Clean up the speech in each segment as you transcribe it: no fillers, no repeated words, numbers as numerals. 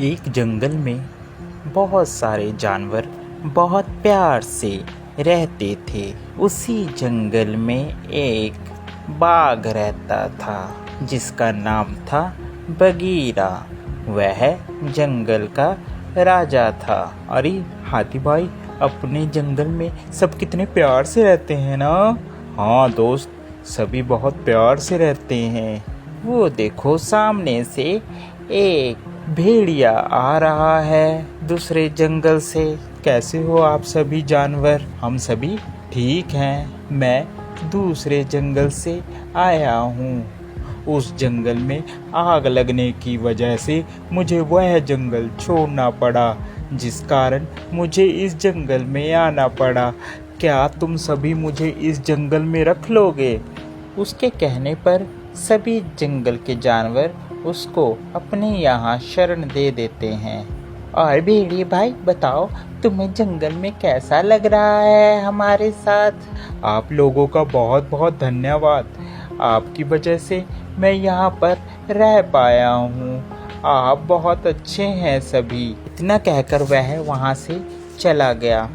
एक जंगल में बहुत सारे जानवर बहुत प्यार से रहते थे। उसी जंगल में एक बाघ रहता था जिसका नाम था बगीरा। वह जंगल का राजा था। अरे हाथी भाई, अपने जंगल में सब कितने प्यार से रहते हैं ना। हाँ दोस्त, सभी बहुत प्यार से रहते हैं। वो देखो, सामने से एक भेड़िया आ रहा है दूसरे जंगल से। कैसे हो आप सभी जानवर? हम सभी ठीक हैं। मैं दूसरे जंगल से आया हूँ। उस जंगल में आग लगने की वजह से मुझे वह जंगल छोड़ना पड़ा, जिस कारण मुझे इस जंगल में आना पड़ा। क्या तुम सभी मुझे इस जंगल में रख लोगे? उसके कहने पर सभी जंगल के जानवर उसको अपने यहाँ शरण दे देते हैं। और भेड़िए भाई बताओ, तुम्हें जंगल में कैसा लग रहा है हमारे साथ? आप लोगों का बहुत बहुत धन्यवाद। आपकी वजह से मैं यहाँ पर रह पाया हूँ। आप बहुत अच्छे हैं सभी। इतना कहकर वह वहाँ से चला गया।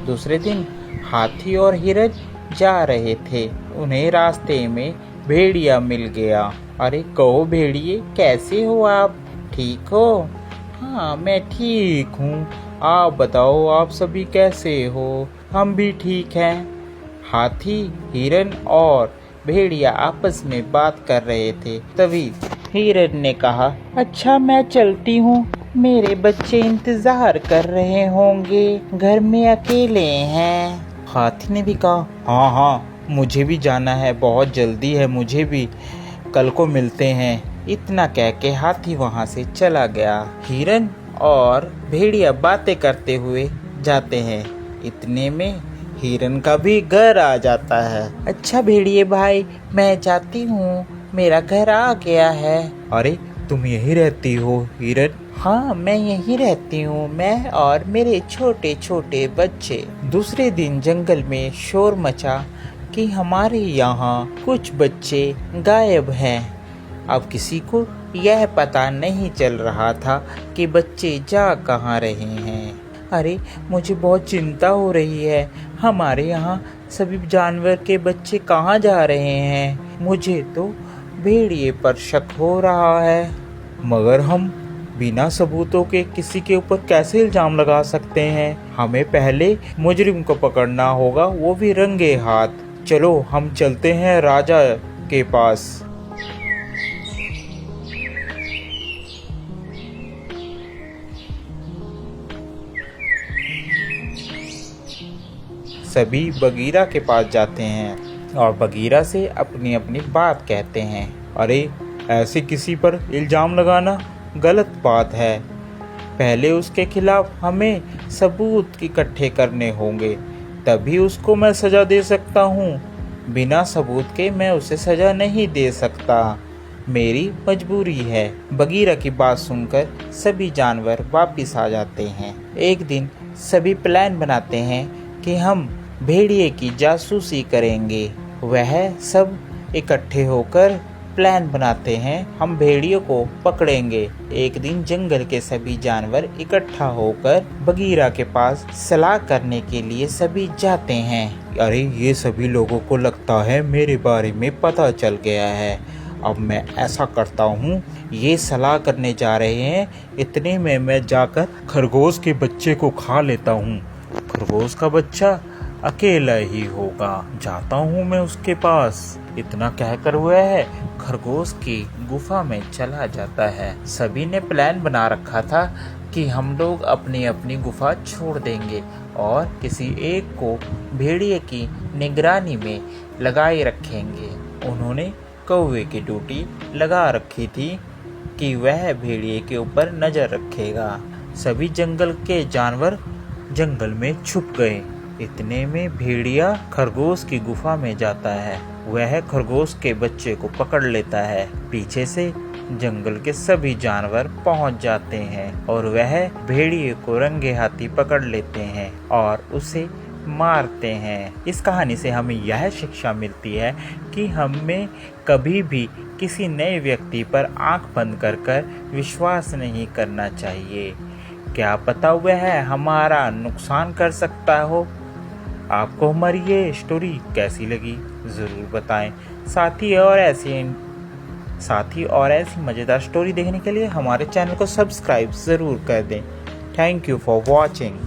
दूसरे दिन हाथी और हिरन जा रहे थे। उन्हें रास्ते में भेड़िया मिल गया। अरे कहो भेड़िए, कैसे हो आप? ठीक हो? हाँ मैं ठीक हूँ। आप बताओ, आप सभी कैसे हो? हम भी ठीक हैं। हाथी, हिरन और भेड़िया आपस में बात कर रहे थे। तभी हिरन ने कहा, अच्छा मैं चलती हूँ, मेरे बच्चे इंतजार कर रहे होंगे, घर में अकेले हैं। हाथी ने भी कहा, हाँ हाँ मुझे भी जाना है, बहुत जल्दी है मुझे भी, कल को मिलते हैं। इतना कह के हाथी वहाँ से चला गया। हिरन और भेड़िया बातें करते हुए जाते हैं। इतने में हिरन का भी घर आ जाता है। अच्छा भेड़िए भाई, मैं जाती हूँ, मेरा घर आ गया है। अरे तुम यहीं रहती हो हिरन? हाँ मैं यहीं रहती हूँ, मैं और मेरे छोटे छोटे बच्चे। दूसरे दिन जंगल में शोर मचा कि हमारे यहाँ कुछ बच्चे गायब हैं। अब किसी को यह पता नहीं चल रहा था कि बच्चे जा कहाँ रहे हैं। अरे मुझे बहुत चिंता हो रही है, हमारे यहाँ सभी जानवर के बच्चे कहाँ जा रहे हैं। मुझे तो भेड़िए पर शक हो रहा है। मगर हम बिना सबूतों के किसी के ऊपर कैसे इल्जाम लगा सकते हैं? हमें पहले मुजरिम को पकड़ना होगा, वो भी रंगे हाथ। चलो हम चलते हैं राजा के पास। सभी बगीरा के पास जाते हैं और बगीरा से अपनी अपनी बात कहते हैं। अरे ऐसे किसी पर इल्जाम लगाना गलत बात है। पहले उसके खिलाफ हमें सबूत इकट्ठे करने होंगे, तभी उसको मैं सज़ा दे सकता हूँ। बिना सबूत के मैं उसे सज़ा नहीं दे सकता, मेरी मजबूरी है। बगीरा की बात सुनकर सभी जानवर वापिस आ जाते हैं। एक दिन सभी प्लान बनाते हैं कि हम भेड़िए की जासूसी करेंगे। वह सब इकट्ठे होकर प्लान बनाते हैं, हम भेड़ियों को पकड़ेंगे। एक दिन जंगल के सभी जानवर इकट्ठा होकर बगीरा के पास सलाह करने के लिए सभी जाते हैं। अरे ये सभी लोगों को लगता है मेरे बारे में पता चल गया है। अब मैं ऐसा करता हूँ, ये सलाह करने जा रहे हैं, इतने में मैं जाकर खरगोश के बच्चे को खा लेता हूँ। खरगोश का बच्चा अकेला ही होगा, जाता हूँ मैं उसके पास। इतना कहकर वह खरगोश की गुफा में चला जाता है। सभी ने प्लान बना रखा था कि हम लोग अपनी अपनी गुफा छोड़ देंगे और किसी एक को भेड़िए की निगरानी में लगाए रखेंगे। उन्होंने कौवे की ड्यूटी लगा रखी थी कि वह भेड़िए के ऊपर नजर रखेगा। सभी जंगल के जानवर जंगल में छुप गए। इतने में भेड़िया खरगोश की गुफा में जाता है। वह खरगोश के बच्चे को पकड़ लेता है। पीछे से जंगल के सभी जानवर पहुंच जाते हैं और वह भेड़िए को रंगे हाथी पकड़ लेते हैं और उसे मारते हैं। इस कहानी से हमें यह शिक्षा मिलती है कि हमें कभी भी किसी नए व्यक्ति पर आंख बंद कर विश्वास नहीं करना चाहिए। क्या पता वह हमारा नुकसान कर सकता हो। आपको हमारी ये स्टोरी कैसी लगी ज़रूर बताएं। साथ ही और ऐसी मज़ेदार स्टोरी देखने के लिए हमारे चैनल को सब्सक्राइब ज़रूर कर दें। Thank you for watching.